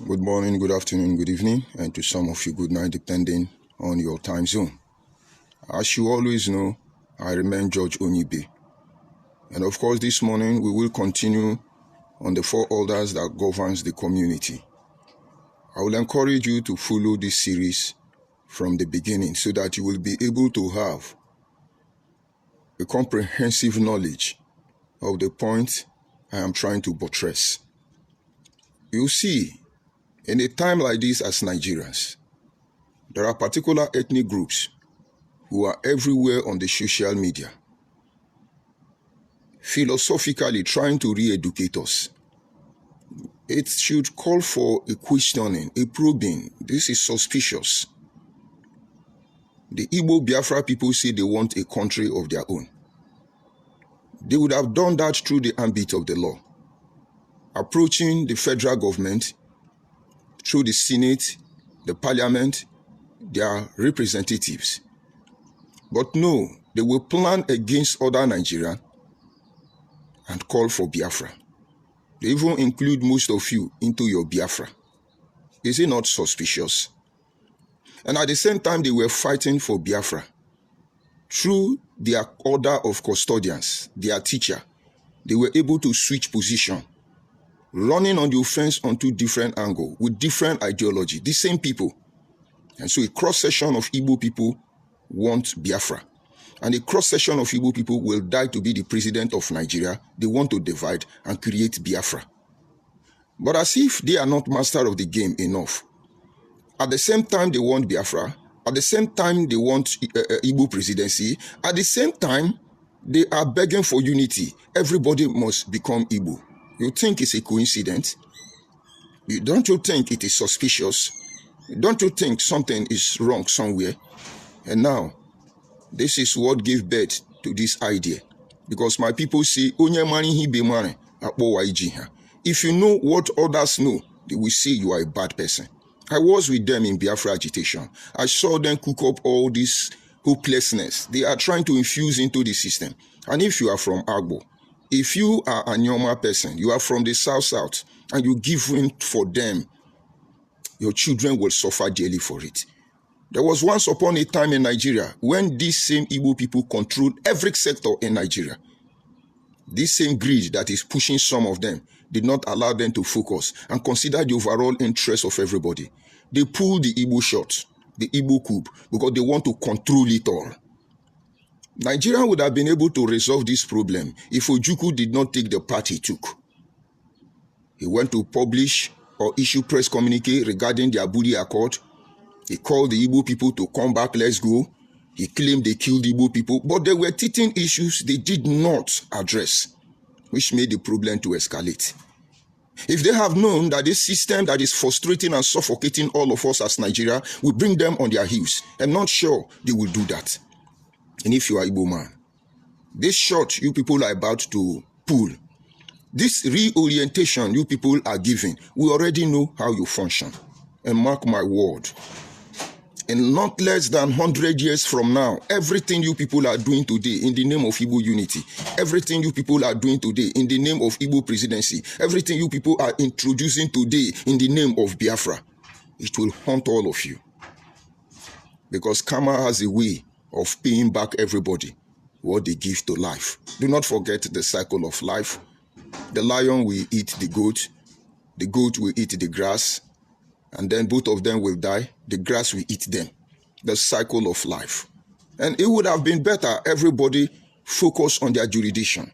Good morning, good afternoon, good evening, and to some of you, good night, depending on your time zone. As you always know, I remain George Onyibe. And of course, this morning we will continue on the four orders that governs the community. I will encourage you to follow this series from the beginning so that you will be able to have a comprehensive knowledge of the point I am trying to buttress. You see, in a time like this as Nigerians, there are particular ethnic groups who are everywhere on the social media, philosophically trying to re-educate us. It should call for a questioning, a probing. This is suspicious. The Igbo Biafra people say they want a country of their own. They would have done that through the ambit of the law, approaching the federal government through the Senate, the Parliament, their representatives. But no, they will plan against other Nigerians and call for Biafra. They even include most of you into your Biafra. Is it not suspicious? And at the same time, they were fighting for Biafra. Through their order of custodians, their teacher, they were able to switch position, running on the offense on two different angles, with different ideology, the same people. And so a cross-section of Igbo people want Biafra. And a cross-section of Igbo people will die to be the president of Nigeria. They want to divide and create Biafra. But as if they are not master of the game enough, at the same time they want Biafra, at the same time they want Igbo presidency, at the same time they are begging for unity. Everybody must become Igbo. You think it's a coincidence? Don't you think it is suspicious? Don't you think something is wrong somewhere? And now, this is what gave birth to this idea. Because my people say, if you know what others know, they will say you are a bad person. I was with them in Biafra agitation. I saw them cook up all this hopelessness they are trying to infuse into the system. And if you are from Agbo, if you are a normal person, you are from the South, and you give in for them, your children will suffer daily for it. There was once upon a time in Nigeria when these same Igbo people controlled every sector in Nigeria. This same greed that is pushing some of them did not allow them to focus and consider the overall interest of everybody. They pulled the Igbo shot, the Igbo coup, because they want to control it all. Nigeria would have been able to resolve this problem if Ojukwu did not take the path he took. He went to publish or issue press communique regarding the Abudi Accord. He called the Igbo people to come back, let's go. He claimed they killed Igbo people, but there were teething issues they did not address, which made the problem to escalate. If they have known that this system that is frustrating and suffocating all of us as Nigeria will bring them on their heels, I'm not sure they will do that. And if you are Igbo man, this shot you people are about to pull, this reorientation you people are giving, we already know how you function. And mark my word, in not less than 100 years from now, everything you people are doing today in the name of Igbo unity, everything you people are doing today in the name of Igbo presidency, everything you people are introducing today in the name of Biafra, it will haunt all of you. Because karma has a way of paying back everybody what they give to life. Do not forget the cycle of life. The lion will eat the goat will eat the grass, and then both of them will die. The grass will eat them. The cycle of life. And it would have been better everybody focus on their jurisdiction.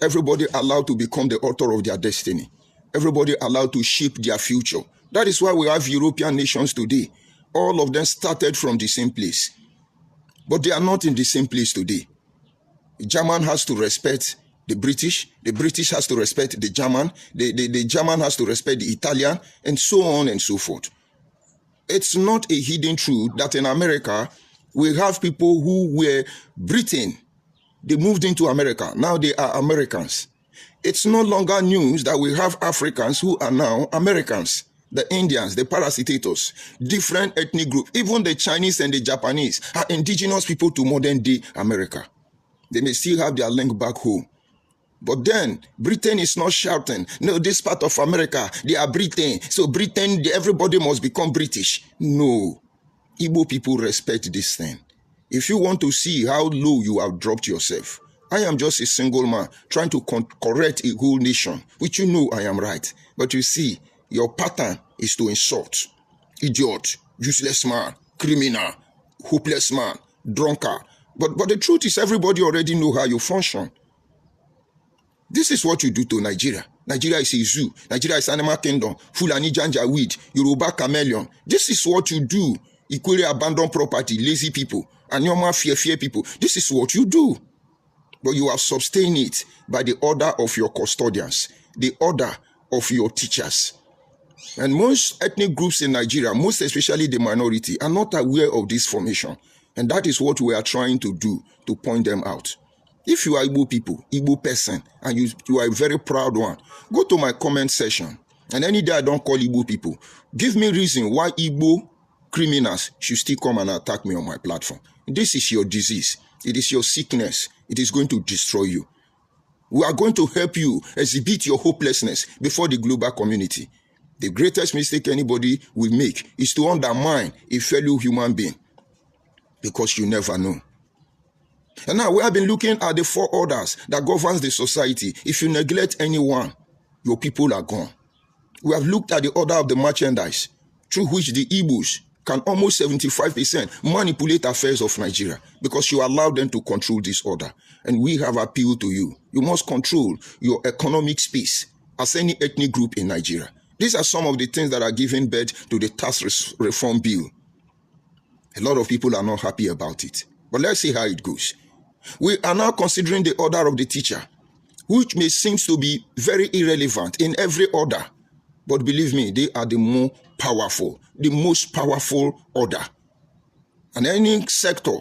Everybody allowed to become the author of their destiny. Everybody allowed to shape their future. That is why we have European nations today. All of them started from the same place. But they are not in the same place today. The German has to respect the British has to respect the German, the German has to respect the Italian, and so on and so forth. It's not a hidden truth that in America, we have people who were Britain. They moved into America. Now they are Americans. It's no longer news that we have Africans who are now Americans. The Indians, the parasitators, different ethnic groups, even the Chinese and the Japanese are indigenous people to modern day America. They may still have their link back home. But then Britain is not shouting, no, this part of America, they are Britain. So Britain, everybody must become British. No. Igbo people respect this thing. If you want to see how low you have dropped yourself, I am just a single man trying to correct a whole nation, which you know I am right. But you see, your pattern is to insult. Idiot, useless man, criminal, hopeless man, drunkard. But the truth is everybody already know how you function. This is what you do to Nigeria. Nigeria is a zoo. Nigeria is animal kingdom. Fulani Janjaweed, Yoruba chameleon. This is what you do. Equally abandoned property, lazy people, and normal fear people. This is what you do. But you have sustained it by the order of your custodians, the order of your teachers. And most ethnic groups in Nigeria, most especially the minority, are not aware of this formation. And that is what we are trying to do, to point them out. If you are Igbo people, Igbo person, and you are a very proud one, go to my comment section. And any day I don't call Igbo people, give me reason why Igbo criminals should still come and attack me on my platform. This is your disease. It is your sickness. It is going to destroy you. We are going to help you exhibit your hopelessness before the global community. The greatest mistake anybody will make is to undermine a fellow human being, because you never know. And now we have been looking at the 4 orders that governs the society. If you neglect anyone, your people are gone. We have looked at the order of the merchandise, through which the Igbos can almost 75% manipulate affairs of Nigeria, because you allow them to control this order. And we have appealed to you. You must control your economic space as any ethnic group in Nigeria. These are some of the things that are giving birth to the tax reform bill. A lot of people are not happy about it. But let's see how it goes. We are now considering the order of the teacher, which may seem to be very irrelevant in every order. But believe me, they are the more powerful, the most powerful order. And any sector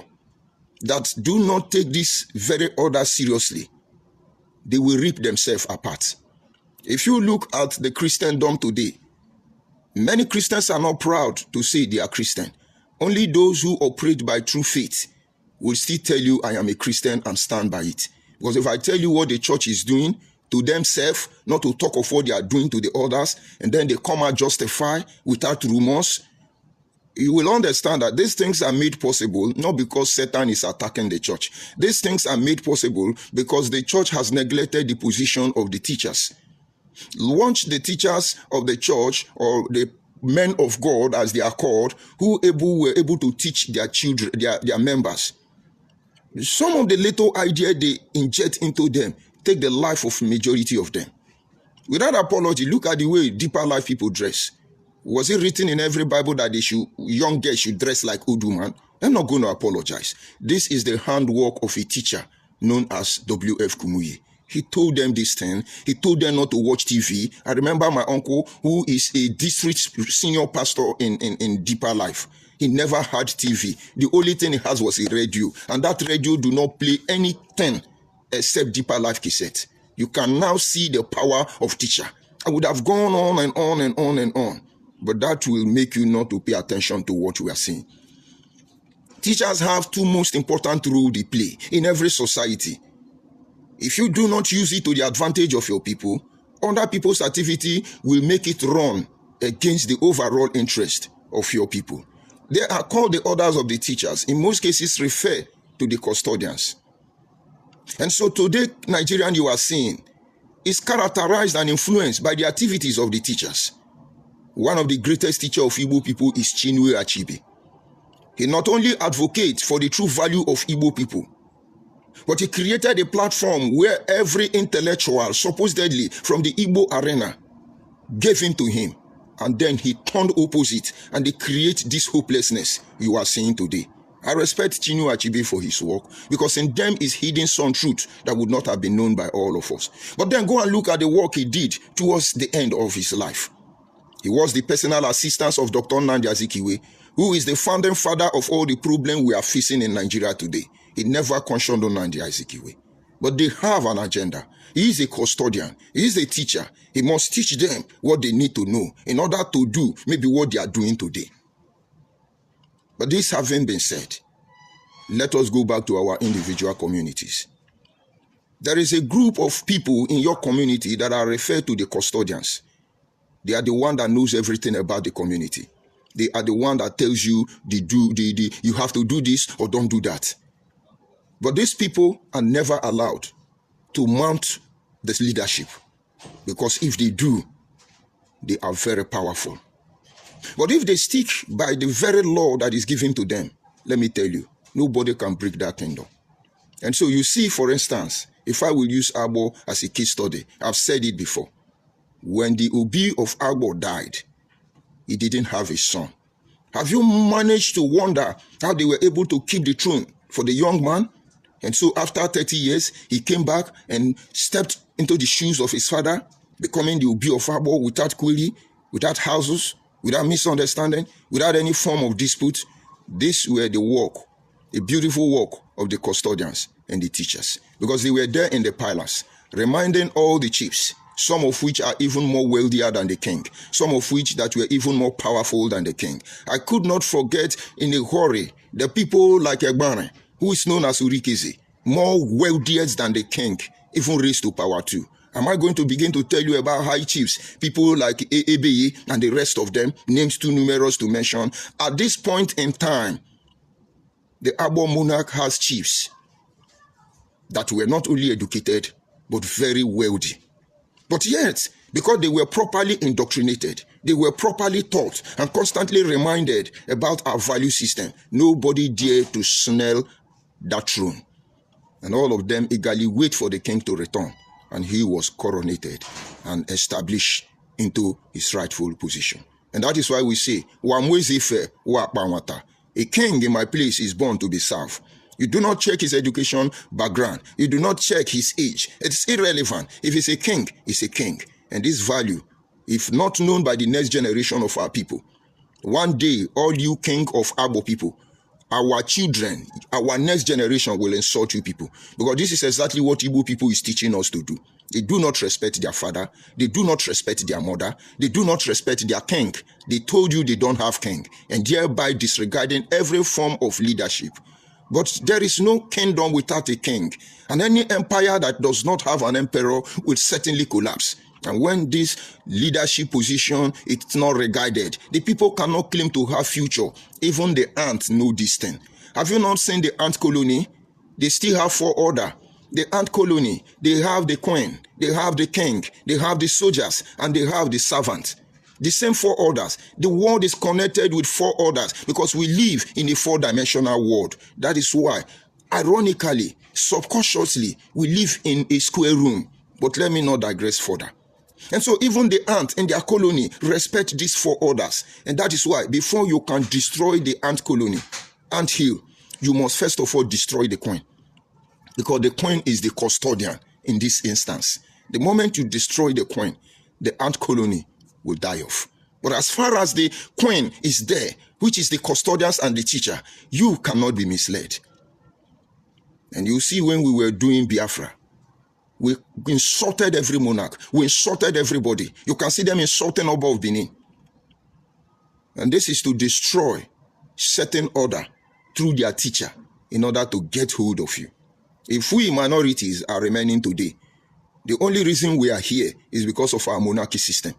that do not take this very order seriously, they will rip themselves apart. If you look at the Christendom today, many Christians are not proud to say they are Christian. Only those who operate by true faith will still tell you, I am a Christian, and stand by it. Because if I tell you what the church is doing to themselves, not to talk of what they are doing to the others, and then they come out justify without remorse, you will understand that these things are made possible not because Satan is attacking the church. These things are made possible because the church has neglected the position of the teachers. Once the teachers of the church, or the men of God as they are called, who were able to teach their children, their members, some of the little idea they inject into them take the life of majority of them. Without apology, look at the way deeper life people dress. Was it written in every Bible that young girls should dress like Udu man? I'm not going to apologize. This is the handwork of a teacher known as W.F. Kumuyi. He told them this thing. He told them not to watch TV. I remember my uncle, who is a district senior pastor in Deeper Life. He never had TV. The only thing he has was a radio. And that radio do not play anything except Deeper Life cassette. You can now see the power of teacher. I would have gone on and on and on and on. But that will make you not to pay attention to what we are saying. Teachers have 2 most important roles they play in every society. If you do not use it to the advantage of your people, other people's activity will make it run against the overall interest of your people. They are called the orders of the teachers. In most cases, refer to the custodians. And so today, Nigerian you are seeing is characterized and influenced by the activities of the teachers. One of the greatest teachers of Igbo people is Chinwe Achebe. He not only advocates for the true value of Igbo people, but he created a platform where every intellectual, supposedly from the Igbo arena, gave in to him. And then he turned opposite, and they create this hopelessness you are seeing today. I respect Chinwe Achebe for his work, because in them is hidden some truth that would not have been known by all of us. But then go and look at the work he did towards the end of his life. He was the personal assistant of Dr. Nnamdi Azikiwe, who is the founding father of all the problems we are facing in Nigeria today. He never cautioned on Nnamdi Azikiwe. But they have an agenda. He is a custodian. He is a teacher. He must teach them what they need to know in order to do maybe what they are doing today. But this having been said, let us go back to our individual communities. There is a group of people in your community that are referred to the custodians. They are the one that knows everything about the community. They are the one that tells you you have to do this or don't do that. But these people are never allowed to mount this leadership, because if they do, they are very powerful. But if they stick by the very law that is given to them, let me tell you, nobody can break that kingdom. And so you see, for instance, if I will use Agbo as a case study, I've said it before. When the Obi of Agbo died, he didn't have a son. Have you managed to wonder how they were able to keep the throne for the young man? And so after 30 years, he came back and stepped into the shoes of his father, becoming the Obi of Agbo without query, without houses, without misunderstanding, without any form of dispute. This were the work, a beautiful work of the custodians and the teachers, because they were there in the palace, reminding all the chiefs, some of which are even more wealthier than the king, some of which that were even more powerful than the king. I could not forget in a hurry the people like Egbane, who is known as Urikizi, more wealthier than the king, even raised to power too. Am I going to begin to tell you about high chiefs, people like Ebeye and the rest of them, names too numerous to mention? At this point in time, the Agbo monarch has chiefs that were not only educated, but very wealthy. But yet, because they were properly indoctrinated, they were properly taught and constantly reminded about our value system, nobody dared to smell that throne. And all of them eagerly wait for the king to return. And he was coronated and established into his rightful position. And that is why we say, a king in my place is born to be served. You do not check his education background. You do not check his age. It's irrelevant. If he's a king, he's a king. And this value, if not known by the next generation of our people, one day, all you king of Agbo people, our children, our next generation will insult you people. Because this is exactly what Igbo people is teaching us to do. They do not respect their father. They do not respect their mother. They do not respect their king. They told you they don't have king, and thereby disregarding every form of leadership. But there is no kingdom without a king. And any empire that does not have an emperor will certainly collapse. And when this leadership position is not regarded, the people cannot claim to have future. Even the ants know this thing. Have you not seen the ant colony? They still have 4 order. The ant colony, they have the queen, they have the king, they have the soldiers, and they have the servant. The same 4 orders. The world is connected with 4 orders because we live in a 4-dimensional world. That is why, ironically, subconsciously, we live in a square room. But let me not digress further. And so even the ant in their colony respect these 4 orders. And that is why before you can destroy the ant colony, ant hill, you must first of all destroy the queen. Because the queen is the custodian in this instance. The moment you destroy the queen, the ant colony will die off. But as far as the queen is there, which is the custodians and the teacher, you cannot be misled. And you see when we were doing Biafra, we insulted every monarch. We insulted everybody. You can see them insulting Oba of Benin. And this is to destroy certain order through their teacher in order to get hold of you. If we minorities are remaining today, the only reason we are here is because of our monarchy system.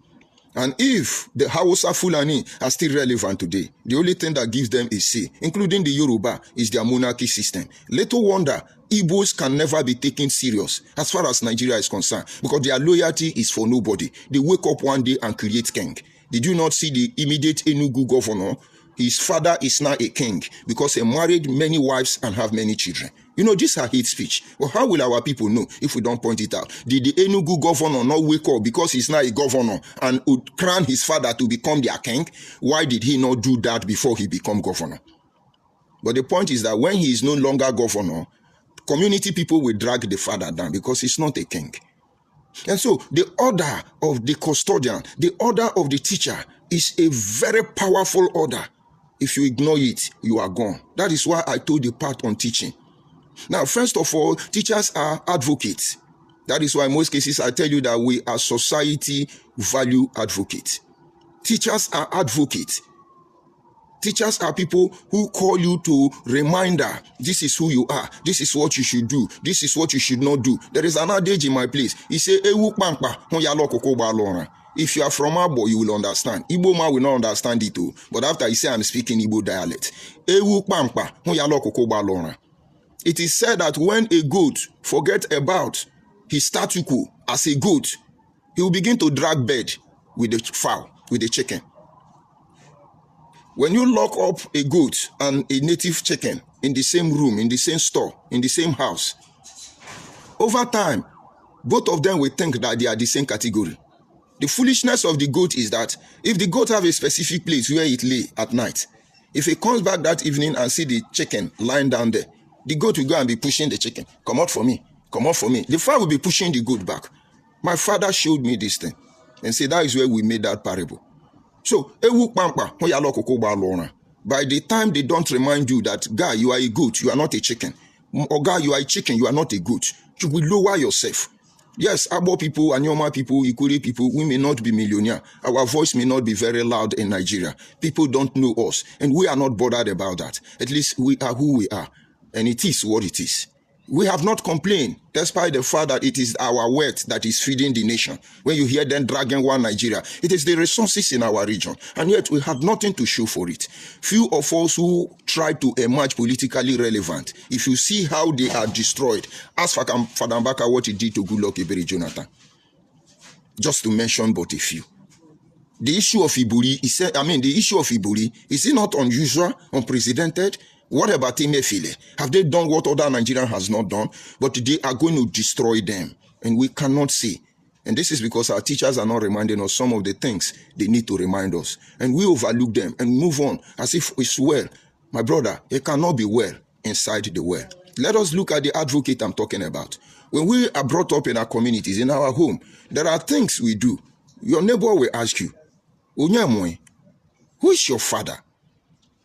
And if the Hausa Fulani are still relevant today, the only thing that gives them a say, including the Yoruba, is their monarchy system. Little wonder Igbos can never be taken serious as far as Nigeria is concerned, because their loyalty is for nobody. They wake up one day and create king. Did you not see the immediate Enugu governor? His father is now a king because he married many wives and have many children. You know, these are hate speech. Well, how will our people know if we don't point it out? Did the Enugu governor not wake up because he's now a governor and would crown his father to become their king? Why did he not do that before he became governor? But the point is that when he is no longer governor, community people will drag the father down because he's not a king. And so the order of the custodian, the order of the teacher is a very powerful order. If you ignore it, you are gone. That is why I told the part on teaching. Now, first of all, teachers are advocates. That is why in most cases I tell you that we are society value advocates. Teachers are advocates. Teachers are people who call you to reminder, this is who you are, this is what you should do, this is what you should not do. There is an adage in my place. He say, if you are from Abo, you will understand. Igbo man will not understand it too. But after he say I'm speaking Igbo dialect. It is said that when a goat forget about his status quo as a goat, he will begin to drag bed with the fowl, with the chicken. When you lock up a goat and a native chicken in the same room, in the same store, in the same house, over time, both of them will think that they are the same category. The foolishness of the goat is that if the goat have a specific place where it lay at night, if it comes back that evening and see the chicken lying down there, the goat will go and be pushing the chicken. Come out for me. Come out for me. The fowl will be pushing the goat back. My father showed me this thing and said that is where we made that parable. So, by the time they don't remind you that, guy, you are a goat, you are not a chicken. Or guy, you are a chicken, you are not a goat. You will lower yourself. Yes, Abo people, Anyoma people, Ikuri people, we may not be millionaire. Our voice may not be very loud in Nigeria. People don't know us, and we are not bothered about that. At least we are who we are, and it is what it is. We have not complained, despite the fact that it is our wealth that is feeding the nation. When you hear them dragging one Nigeria, it is the resources in our region, and yet we have nothing to show for it. Few of us who try to emerge politically relevant, if you see how they are destroyed, ask Fadambaka what he did to Goodluck Ebele Jonathan. Just to mention but a few. The issue of Iburi, the issue of Iburi, is it not unusual, unprecedented? What about Emefiele? Have they done what other Nigerians has not done? But they are going to destroy them. And we cannot see. And this is because our teachers are not reminding us some of the things they need to remind us. And we overlook them and move on as if it's well. My brother, it cannot be well inside the well. Let us look at the advocate I'm talking about. When we are brought up in our communities, in our home, there are things we do. Your neighbor will ask you, Onyamwe, who is your father?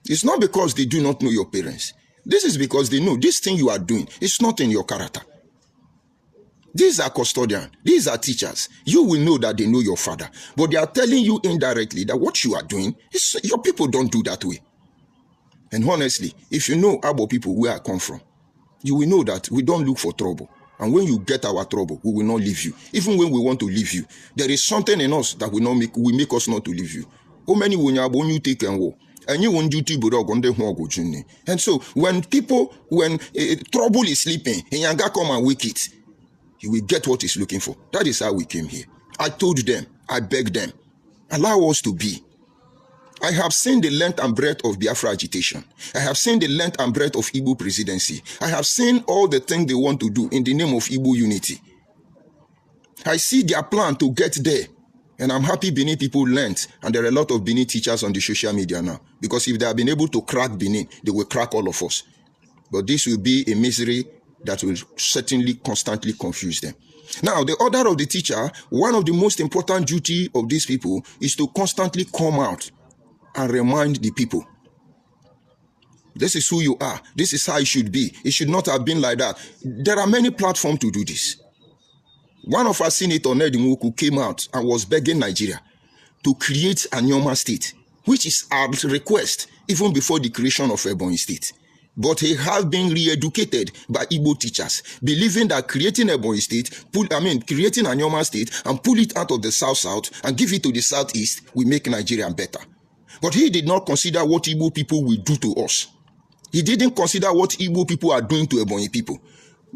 It's not because they do not know your parents. This is because they know this thing you are doing is not in your character. These are custodians. These are teachers. You will know that they know your father. But they are telling you indirectly that what you are doing, your people don't do that way. And honestly, if you know Abo people where I come from, you will know that we don't look for trouble. And when you get our trouble, we will not leave you. Even when we want to leave you, there is something in us that will make us not to leave you. How many when you take and walk? And you won't do and so when trouble is sleeping and Yanga come and wake it, he will get what he's looking for. That is how we came here. I told them, I begged them, allow us to be. I have seen the length and breadth of Biafra agitation. I have seen the length and breadth of Igbo presidency. I have seen all the things they want to do in the name of Igbo unity. I see their plan to get there. And I'm happy Benin people learned, and there are a lot of Benin teachers on the social media now. Because if they have been able to crack Benin, they will crack all of us. But this will be a misery that will certainly constantly confuse them. Now, the order of the teacher, one of the most important duty of these people is to constantly come out and remind the people. This is who you are. This is how it should be. It should not have been like that. There are many platforms to do this. One of our senators, Ned Nwoko, came out and was begging Nigeria to create a Nyoma state, which is our request even before the creation of Ebonyi state. But he has been re-educated by Igbo teachers, believing that creating Ebonyi state, creating a Nyoma state and pull it out of the south and give it to the southeast will make Nigeria better. But he did not consider what Igbo people will do to us. He didn't consider what Igbo people are doing to Ebonyi people.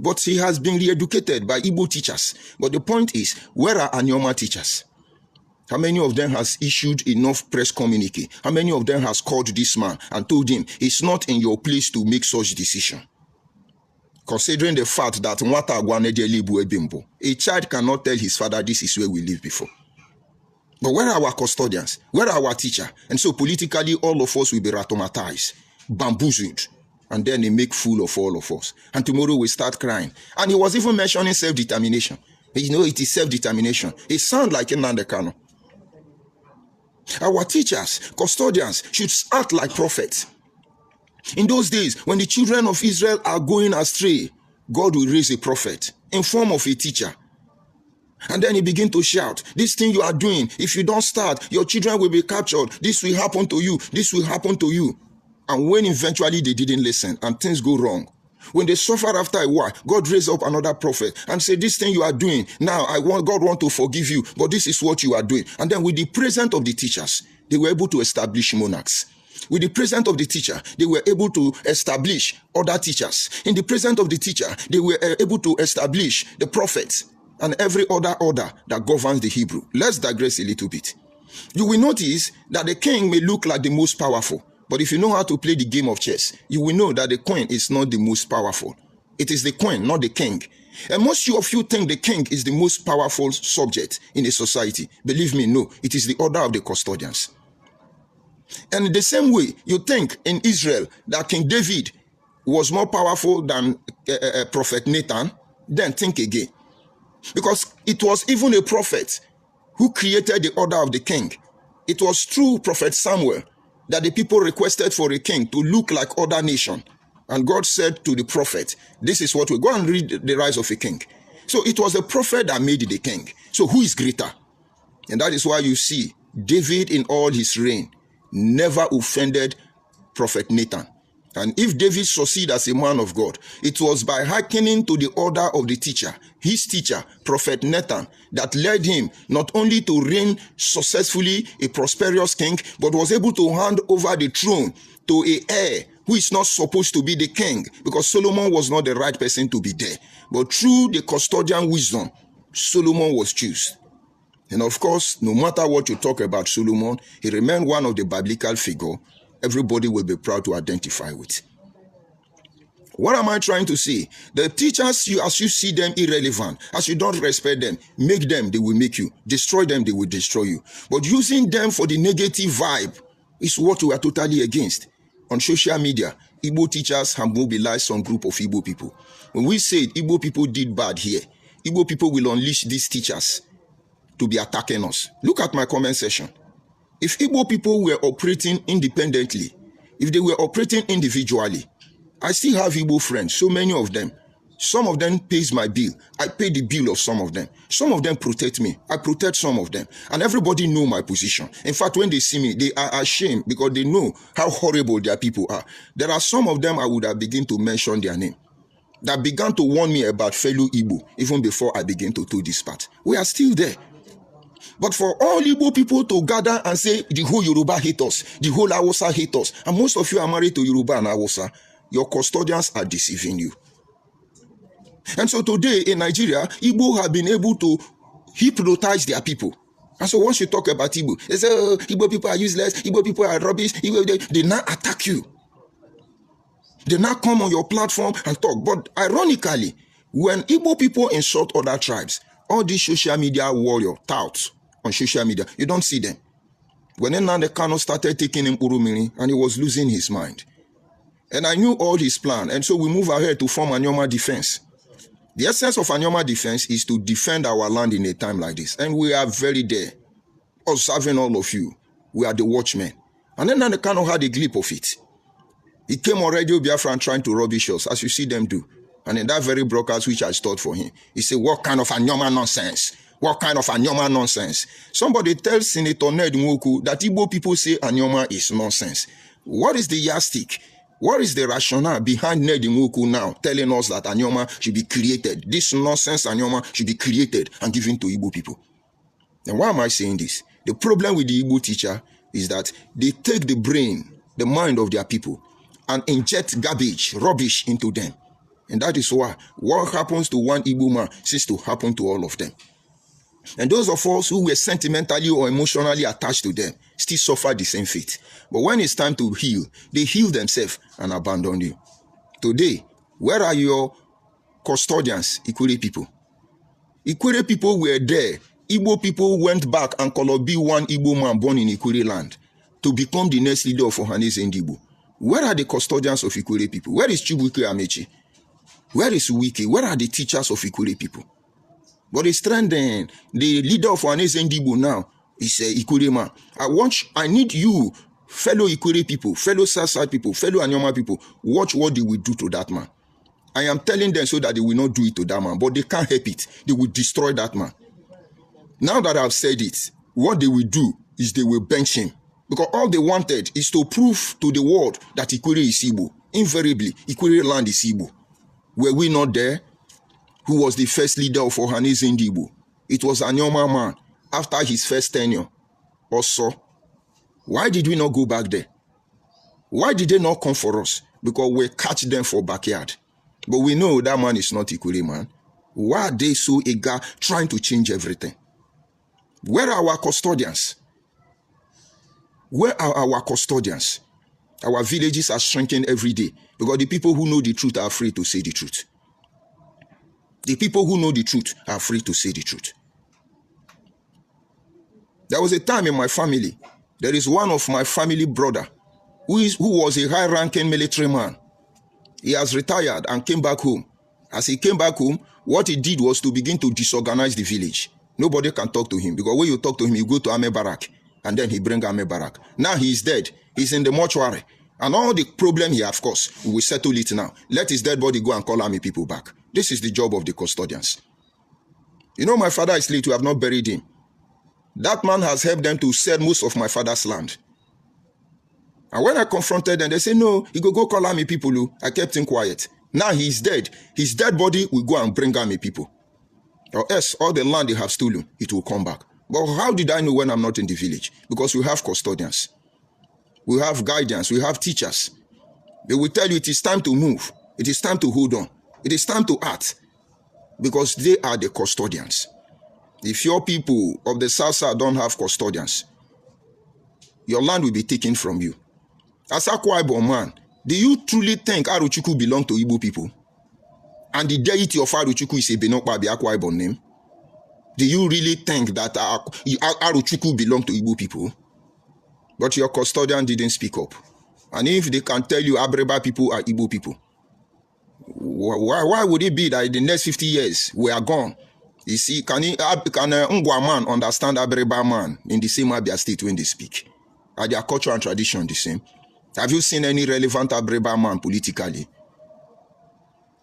But he has been re-educated by Igbo teachers. But the point is, where are Anyoma teachers? How many of them has issued enough press communique? How many of them has called this man and told him, it's not in your place to make such decision? Considering the fact that a child cannot tell his father, this is where we live before. But where are our custodians? Where are our teachers? And so politically, all of us will be ratomatized, bamboozled. And then they make fool of all of us. And tomorrow we start crying. And he was even mentioning self-determination. You know, it is self-determination. It sounds like Nnamdi Kanu. Our teachers, custodians, should act like prophets. In those days, when the children of Israel are going astray, God will raise a prophet in form of a teacher. And then he began to shout, this thing you are doing, if you don't start, your children will be captured. This will happen to you. This will happen to you. And when eventually they didn't listen and things go wrong, when they suffered after a while, God raised up another prophet and said, this thing you are doing, now God want to forgive you, but this is what you are doing. And then with the presence of the teachers, they were able to establish monarchs. With the presence of the teacher, they were able to establish other teachers. In the presence of the teacher, they were able to establish the prophets and every other order that governs the Hebrew. Let's digress a little bit. You will notice that the king may look like the most powerful, but if you know how to play the game of chess, you will know that the queen is not the most powerful. It is the queen, not the king. And most of you think the king is the most powerful subject in a society. Believe me, no. It is the order of the custodians. And in the same way, you think in Israel that King David was more powerful than Prophet Nathan, then think again. Because it was even a prophet who created the order of the king. It was through Prophet Samuel that the people requested for a king to look like other nations. And God said to the prophet, this is what we go and read the rise of a king. So it was a prophet that made the king. So who is greater? And that is why you see David in all his reign never offended Prophet Nathan. And if David succeeded as a man of God, it was by hearkening to the order of the teacher, his teacher, Prophet Nathan, that led him not only to reign successfully a prosperous king, but was able to hand over the throne to an heir who is not supposed to be the king, because Solomon was not the right person to be there. But through the custodian wisdom, Solomon was chosen. And of course, no matter what you talk about Solomon, he remained one of the biblical figures everybody will be proud to identify with. What am I trying to say? The teachers, as you see them irrelevant, as you don't respect them, make them, they will make you. Destroy them, they will destroy you. But using them for the negative vibe is what we are totally against. On social media, Igbo teachers have mobilized some group of Igbo people. When we said Igbo people did bad here, Igbo people will unleash these teachers to be attacking us. Look at my comment section. If Igbo people were operating independently, if they were operating individually, I still have Igbo friends, so many of them. Some of them pays my bill. I pay the bill of some of them. Some of them protect me. I protect some of them. And everybody know my position. In fact, when they see me, they are ashamed because they know how horrible their people are. There are some of them I would have begun to mention their name, that began to warn me about fellow Igbo even before I began to do this part. We are still there. But for all Igbo people to gather and say the whole Yoruba hate us, the whole Hausa hate us, and most of you are married to Yoruba and Hausa, your custodians are deceiving you. And so today in Nigeria, Igbo have been able to hypnotize their people. And so once you talk about Igbo, they say, oh, Igbo people are useless, Igbo people are rubbish, they now attack you. They now come on your platform and talk. But ironically, when Igbo people insult other tribes, all these social media warrior touts on social media, you don't see them. When Nnamdi Kanu started taking him Urumiri and he was losing his mind. And I knew all his plan. And so we move ahead to form Anyoma Defense. The essence of Anyoma Defense is to defend our land in a time like this. And we are very there, observing all of you. We are the watchmen. And then Nnamdi Kanu had a glimpse of it. He came on Radio Biafra and trying to rubbish us, as you see them do. And in that very broadcast which I stored for him, he said, what kind of Anyoma nonsense? What kind of Anyoma nonsense? Somebody tells Senator Ned Nwoku that Igbo people say Anyoma is nonsense. What is the yardstick? What is the rationale behind Ned Nwoku now telling us that Anyoma should be created? This nonsense Anyoma should be created and given to Igbo people. And why am I saying this? The problem with the Igbo teacher is that they take the brain, the mind of their people, and inject garbage, rubbish into them. And that is why what happens to one Igbo man seems to happen to all of them. And those of us who were sentimentally or emotionally attached to them still suffer the same fate. But when it's time to heal, they heal themselves and abandon you. Today, where are your custodians, Ikure people? Ikure people were there. Igbo people went back and be one Igbo man born in Ikure land to become the next leader of Ohanese Ndigbo. Where are the custodians of Ikure people? Where is Chibuike Amechi? Where is Wiki? Where are the teachers of Ikure people? But it's trending. The leader of Ohanese Ndigbo now is Ikure man. I need you, fellow Ikure people, fellow Southside people, fellow Anyoma people, watch what they will do to that man. I am telling them so that they will not do it to that man, but they can't help it. They will destroy that man. Now that I've said it, what they will do is they will bench him. Because all they wanted is to prove to the world that Ikwere is Igbo. Invariably, Ikwere land is Igbo. Were we not there? Who was the first leader of Ohanaeze Ndigbo? It was Anyoma man after his first tenure. Also, why did we not go back there? Why did they not come for us? Because we catch them for backyard. But we know that man is not Ikwere man. Why are they so eager trying to change everything? Where are our custodians? Where are our custodians? Our villages are shrinking every day because the people who know the truth are afraid to say the truth. The people who know the truth are afraid to say the truth. There was a time in my family, there is one of my family brother who was a high-ranking military man. He has retired and came back home. As he came back home, what he did was to begin to disorganize the village. Nobody can talk to him because when you talk to him, you go to army barrack and then he bring army barrack. Now he is dead. He's in the mortuary. And all the problem here, of course, we will settle it now. Let his dead body go and call army people back. This is the job of the custodians. You know, my father is late. We have not buried him. That man has helped them to sell most of my father's land. And when I confronted them, they say, no, he go call army people. I kept him quiet. Now he is dead. His dead body will go and bring army people. Or else, all the land they have stolen, it will come back. But how did I know when I'm not in the village? Because we have custodians. We have guidance. We have teachers. They will tell you it is time to move. It is time to hold on. It is time to act. Because they are the custodians. If your people of the South don't have custodians, your land will be taken from you. As Akwa Ibom man, do you truly think Arochukwu belong to Igbo people? And the deity of Arochukwu is a Benokpa Akwa Ibom name? Do you really think that Arochukwu belong to Igbo people? But your custodian didn't speak up. And if they can tell you Abreba people are Igbo people, why would it be that in the next 50 years we are gone? You see, can Ngwa man understand Abreba man in the same Abia state when they speak? Are their culture and tradition the same? Have you seen any relevant Abreba man politically?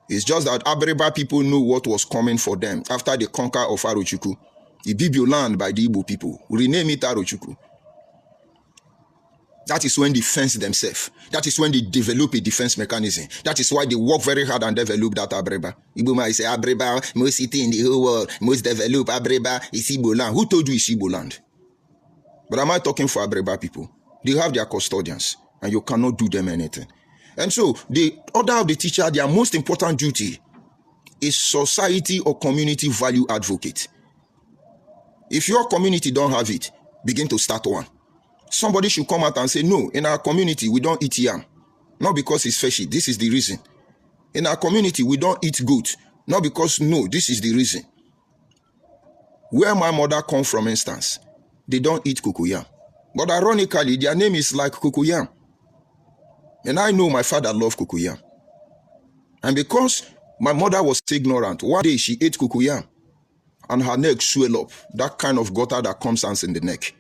It's just that Abreba people know what was coming for them after the conquer of Arochukwu. Ibibio land by the Igbo people. We rename it Arochukwu. That is when they fence themselves. That is when they develop a defense mechanism. That is why they work very hard and develop that Abreba. Igbo man say Abreba, most city in the whole world, most developed Abreba is Igbo land. Who told you it's Igbo land? But am I talking for Abreba people? They have their custodians and you cannot do them anything. And so the order of the teacher, their most important duty is society or community value advocate. If your community don't have it, begin to start one. Somebody should come out and say, no, in our community, we don't eat yam. Not because it's fishy. This is the reason. In our community, we don't eat goat. Not because, no, this is the reason. Where my mother comes from, instance, they don't eat cocoyam. But ironically, their name is like cocoyam. And I know my father loved cocoyam. And because my mother was ignorant, one day she ate cocoyam and her neck swelled up. That kind of gutter that comes out in the neck.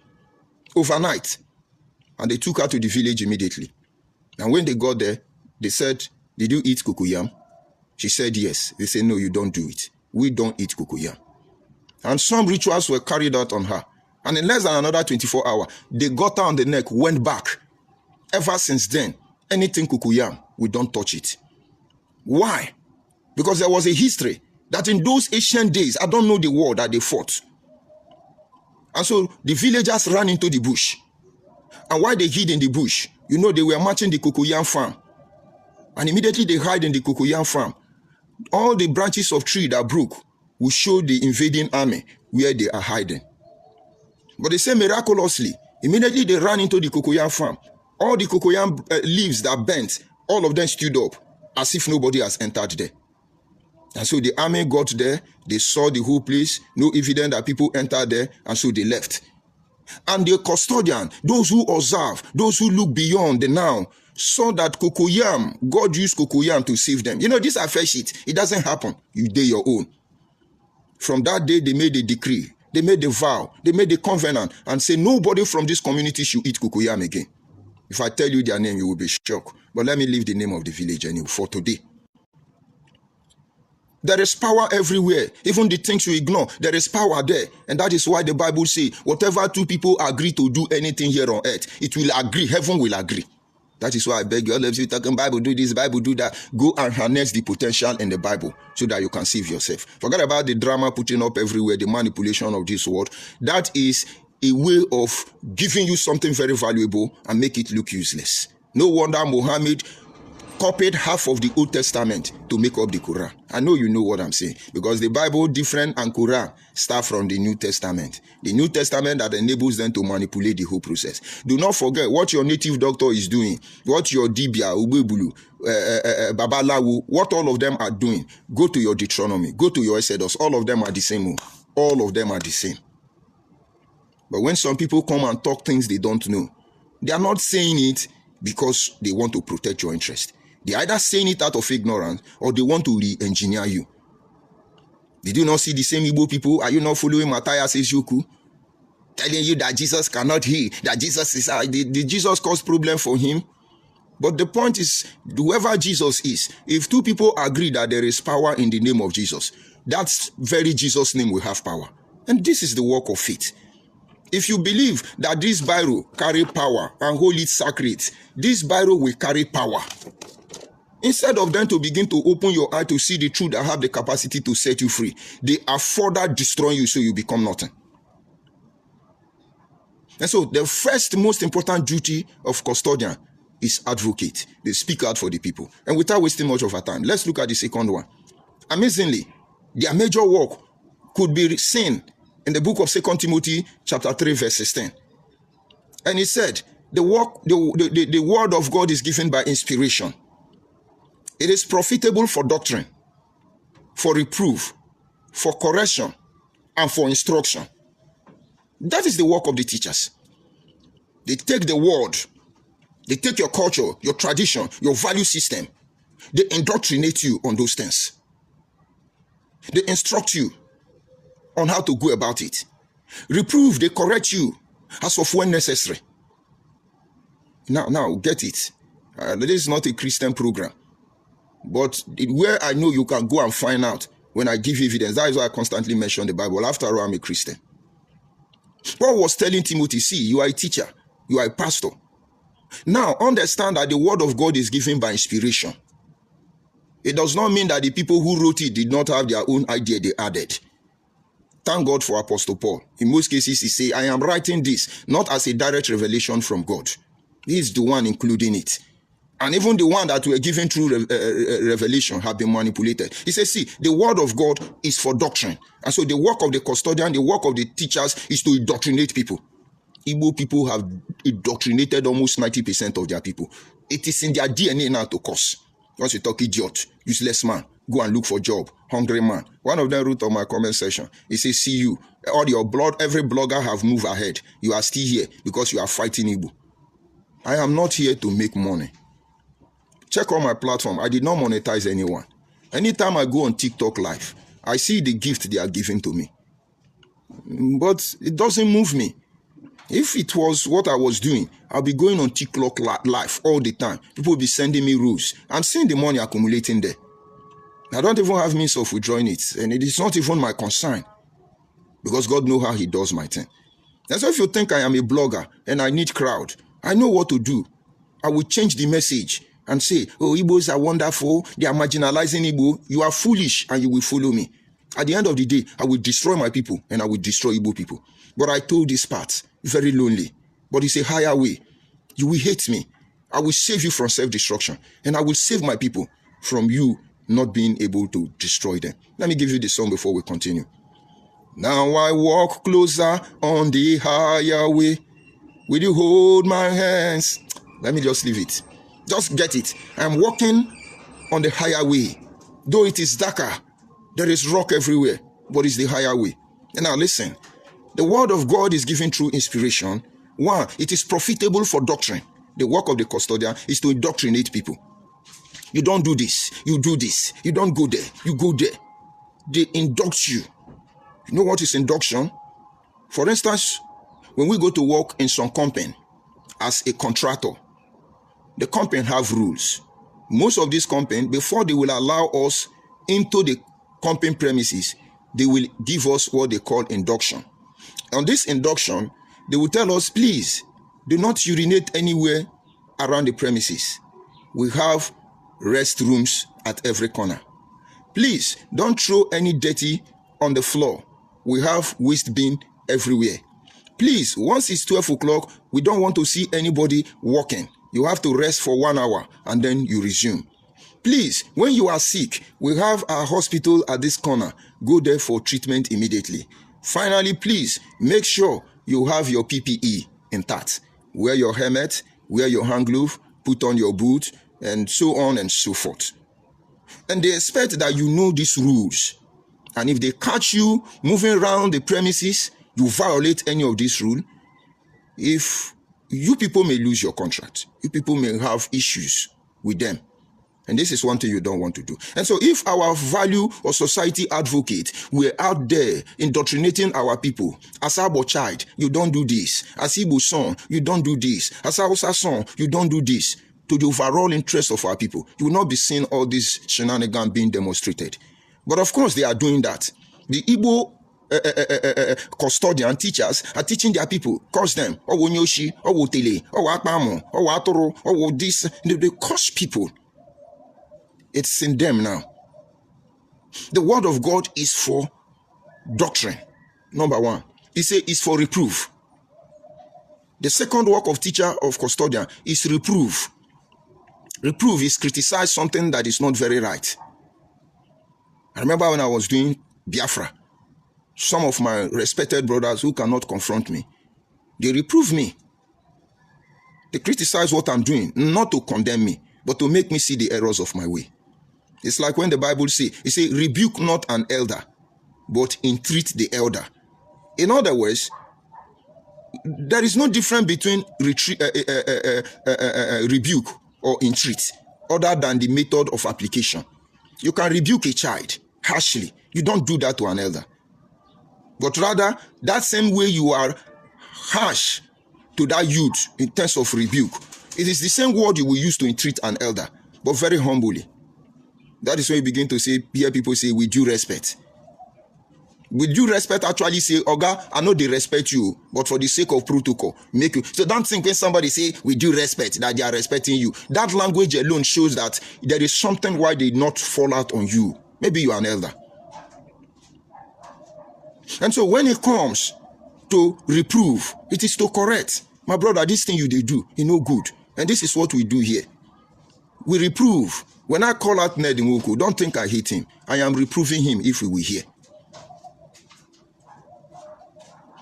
Overnight. And they took her to the village immediately. And when they got there, they said, did you eat cocoyam? She said yes. They said, no, you don't do it. We don't eat cocoyam. And some rituals were carried out on her. And in less than another 24 hours, the gutter on the neck went back. Ever since then, anything cocoyam, we don't touch it. Why? Because there was a history that in those ancient days, I don't know the war that they fought. And so the villagers ran into the bush. And while they hid in the bush, you know, they were marching the cocoyam farm. And immediately they hide in the cocoyam farm. All the branches of tree that broke will show the invading army where they are hiding. But they say miraculously, immediately they ran into the cocoyam farm. All the cocoyam leaves that bent, all of them stood up as if nobody has entered there. And so the army got there, they saw the whole place, no evidence that people entered there, and so they left. And the custodian, those who observe, those who look beyond the now, saw that cocoyam, God used cocoyam to save them. You know, these are fair shit. It doesn't happen. You do your own. From that day, they made a decree. They made a vow. They made a covenant and say nobody from this community should eat cocoyam again. If I tell you their name, you will be shocked. But let me leave the name of the village anyway for today. There is power everywhere. Even the things you ignore, there is power there. And that is why the Bible says, whatever two people agree to do anything here on earth, it will agree. Heaven will agree. That is why I beg you, all of you talking Bible, do this, Bible, do that. Go and harness the potential in the Bible so that you can save yourself. Forget about the drama putting up everywhere, the manipulation of this world. That is a way of giving you something very valuable and make it look useless. No wonder Muhammad copied half of the Old Testament to make up the Quran. I know you know what I'm saying, because the Bible different and Quran start from the New Testament. The New Testament that enables them to manipulate the whole process. Do not forget what your native doctor is doing, what your Dibia, Ubebulu, Babalawu, what all of them are doing. Go to your Deuteronomy, go to your Exodus. All of them are the same. All of them are the same. But when some people come and talk things they don't know, they are not saying it because they want to protect your interest. They're either saying it out of ignorance or they want to re-engineer you. Did you not see the same Igbo people? Are you not following Matthias Ezeoku? Telling you that Jesus cannot heal, that Jesus is... Did Jesus cause problem for him? But the point is, whoever Jesus is, if two people agree that there is power in the name of Jesus, that very Jesus' name will have power. And this is the work of faith. If you believe that this Bible carry power and hold it sacred, this Bible will carry power. Instead of them to begin to open your eye to see the truth that have the capacity to set you free, they are further destroying you so you become nothing. And so the first most important duty of custodian is advocate. They speak out for the people. And without wasting much of our time, let's look at the second one. Amazingly, their major work could be seen in the book of 2 Timothy chapter 3 verse 10. And he said, the word of God is given by inspiration. It is profitable for doctrine, for reproof, for correction, and for instruction. That is the work of the teachers. They take the word, they take your culture, your tradition, your value system. They indoctrinate you on those things. They instruct you on how to go about it. Reprove, they correct you as of when necessary. Now, get it. This is not a Christian program. But where I know you can go and find out when I give evidence, that is why I constantly mention the Bible. After all, I'm a Christian. Paul was telling Timothy, see, you are a teacher, you are a pastor. Now, understand that the word of God is given by inspiration. It does not mean that the people who wrote it did not have their own idea they added. Thank God for Apostle Paul. In most cases, he says, I am writing this not as a direct revelation from God. He is the one including it. And even the one that were given through revelation have been manipulated. He says, see, the word of God is for doctrine. And so the work of the custodian, the work of the teachers is to indoctrinate people. Igbo people have indoctrinated almost 90% of their people. It is in their DNA now to curse. Once you talk idiot, useless man, go and look for job, hungry man. One of them wrote on my comment section, he says, see you, all your blood, every blogger have moved ahead. You are still here because you are fighting Igbo. I am not here to make money. Check on my platform. I did not monetize anyone. Anytime I go on TikTok live, I see the gift they are giving to me. But it doesn't move me. If it was what I was doing, I'll be going on TikTok live all the time. People will be sending me rules. I'm seeing the money accumulating there. I don't even have means of withdrawing it. And it is not even my concern. Because God knows how he does my thing. And so if you think I am a blogger and I need crowd, I know what to do. I will change the message and say, oh, Igbos are wonderful, they are marginalizing Igbo. You are foolish and you will follow me. At the end of the day, I will destroy my people and I will destroy Igbo people. But I told this part, very lonely. But it's a higher way. You will hate me. I will save you from self-destruction. And I will save my people from you not being able to destroy them. Let me give you the song before we continue. Now I walk closer on the higher way. Will you hold my hands? Let me just leave it. Just get it. I'm walking on the higher way. Though it is darker, there is rock everywhere, but it's the higher way. And now listen, the word of God is given through inspiration. One, it is profitable for doctrine. The work of the custodian is to indoctrinate people. You don't do this, you do this. You don't go there, you go there. They induct you. You know what is induction? For instance, when we go to work in some company as a contractor, the company have rules. Most of these companies, before they will allow us into the pumping premises, they will give us what they call induction. On this induction, they will tell us, please, do not urinate anywhere around the premises. We have restrooms at every corner. Please, don't throw any dirty on the floor. We have waste bin everywhere. Please, once it's 12 o'clock, we don't want to see anybody walking. You have to rest for 1 hour and then you resume. Please, when you are sick, we have a hospital at this corner. Go there for treatment immediately. Finally, please, make sure you have your PPE intact. Wear your helmet, wear your hand glove, put on your boot, and so on and so forth. And they expect that you know these rules. And if they catch you moving around the premises, you violate any of these rules, if you people may lose your contract. You people may have issues with them. And this is one thing you don't want to do. And so if our value or society advocate were out there indoctrinating our people, as our child, you don't do this. As Igbo son, you don't do this. As Hausa son, you don't do this. To the overall interest of our people, you will not be seeing all these shenanigans being demonstrated. But of course, they are doing that. The Igbo custodian teachers are teaching their people, curse them, or nyoshi, or tele, or akpamo, or atoro, or this. They curse people. It's in them now. The word of God is for doctrine. Number one, he says it's for reproof. The second work of teacher of custodian is reproof. Reproof is criticize something that is not very right. I remember when I was doing Biafra, some of my respected brothers who cannot confront me, they reprove me. They criticize what I'm doing, not to condemn me, but to make me see the errors of my way. It's like when the Bible says, it says, rebuke not an elder, but entreat the elder. In other words, there is no difference between rebuke or entreat, other than the method of application. You can rebuke a child harshly. You don't do that to an elder. But rather, that same way you are harsh to that youth in terms of rebuke, it is the same word you will use to entreat an elder, but very humbly. That is when you begin to say, hear people say, with due respect. With due respect, actually say, Oga, I know they respect you, but for the sake of protocol, make you. So don't think when somebody say, with due respect, that they are respecting you. That language alone shows that there is something why they not fall out on you. Maybe you are an elder. And so when it comes to reprove, it is to correct. My brother, this thing you do, you know good. And this is what we do here. We reprove. When I call out Ned Nwoko, don't think I hate him. I am reproving him if we were here.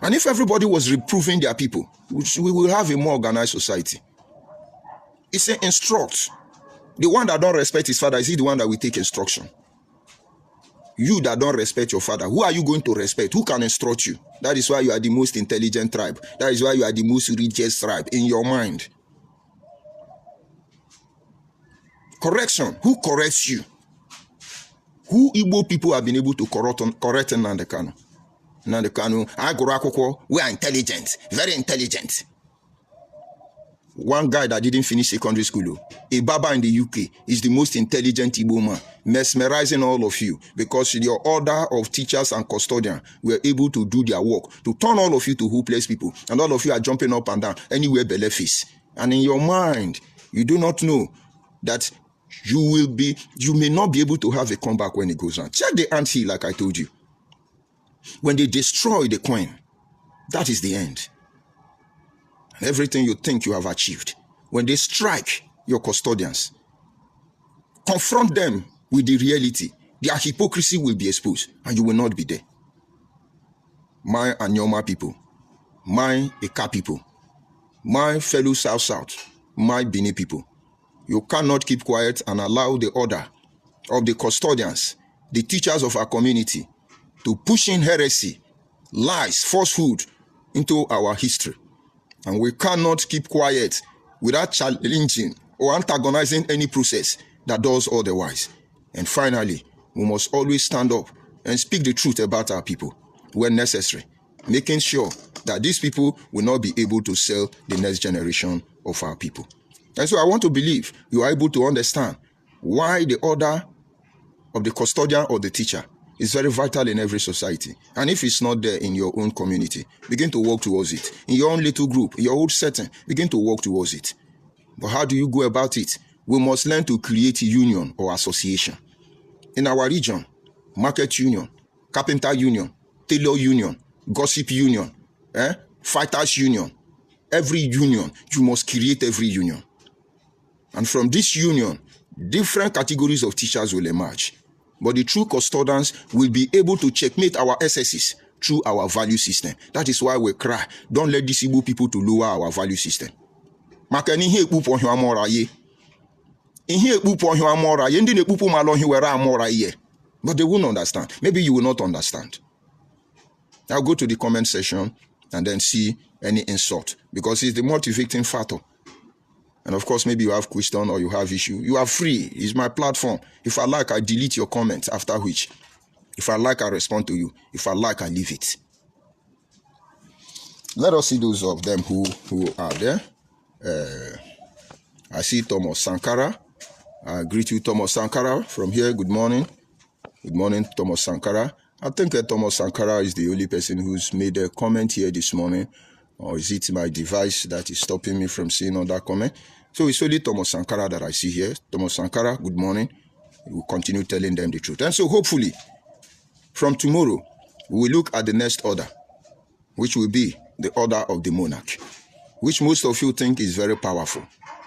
And if everybody was reproving their people, we will have a more organized society. It's an instruct. The one that don't respect his father, is he the one that will take instruction? You that don't respect your father, who are you going to respect? Who can instruct you? That is why you are the most intelligent tribe. That is why you are the most richest tribe in your mind. Correction. Who corrects you? Who Igbo people have been able to correct Nnamdi Kanu? Nnamdi Kanu, Agorako, we are intelligent, very intelligent. One guy that didn't finish secondary school, a Baba in the UK, is the most intelligent Igbo man, mesmerizing all of you because your order of teachers and custodians were able to do their work, to turn all of you to hopeless people, and all of you are jumping up and down anywhere belly face. And in your mind, you do not know that you may not be able to have a comeback when it goes on. Check the anthill, like I told you. When they destroy the coin, that is the end. Everything you think you have achieved. When they strike your custodians, confront them with the reality. Their hypocrisy will be exposed, and you will not be there. My Anyoma people, my Eka people, my fellow South, my Bini people, you cannot keep quiet and allow the order of the custodians, the teachers of our community, to push in heresy, lies, falsehood into our history. And we cannot keep quiet without challenging or antagonizing any process that does otherwise. And finally, we must always stand up and speak the truth about our people when necessary, making sure that these people will not be able to sell the next generation of our people. And so I want to believe you are able to understand why the order of the custodian or the teacher It's very vital in every society. And if it's not there in your own community, begin to work towards it. In your own little group, in your own setting, begin to work towards it. But how do you go about it? We must learn to create a union or association. In our region, market union, carpenter union, tailor union, gossip union, fighters union. Every union, you must create every union. And from this union, different categories of teachers will emerge. But the true custodians will be able to checkmate our excesses through our value system. That is why we cry, don't let these Igbo people to lower our value system. But they won't understand. Maybe you will not understand. I'll go to the comment section and then see any insult, because it's the motivating factor. And of course, maybe you have question or you have issue. You are free. It's my platform. If I like, I delete your comment, after which, if I like, I respond to you. If I like, I leave it. Let us see those of them who are there. I see Thomas Sankara. I greet you, Thomas Sankara, from here. Good morning. Good morning, Thomas Sankara. I think Thomas Sankara is the only person who's made a comment here this morning. Or is it my device that is stopping me from seeing other comment? So it's only Thomas Sankara that I see here. Thomas Sankara, good morning. We will continue telling them the truth. And so hopefully, from tomorrow, we will look at the next order, which will be the order of the monarch, which most of you think is very powerful.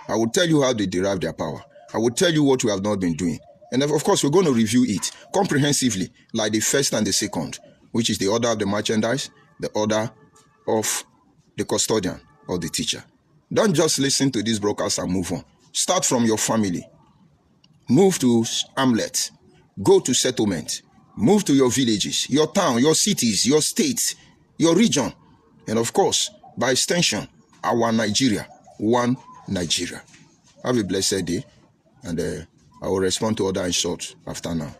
I will tell you how they derive their power. I will tell you what we have not been doing. And of course, we're going to review it comprehensively, like the first and the second, which is the order of the merchandise, the order of the custodian or the teacher. Don't just listen to this broadcast and move on. Start from your family. Move to hamlets. Go to settlement. Move to your villages, your town, your cities, your states, your region. And of course, by extension, our Nigeria. One Nigeria. Have a blessed day. And I will respond to other insults after now.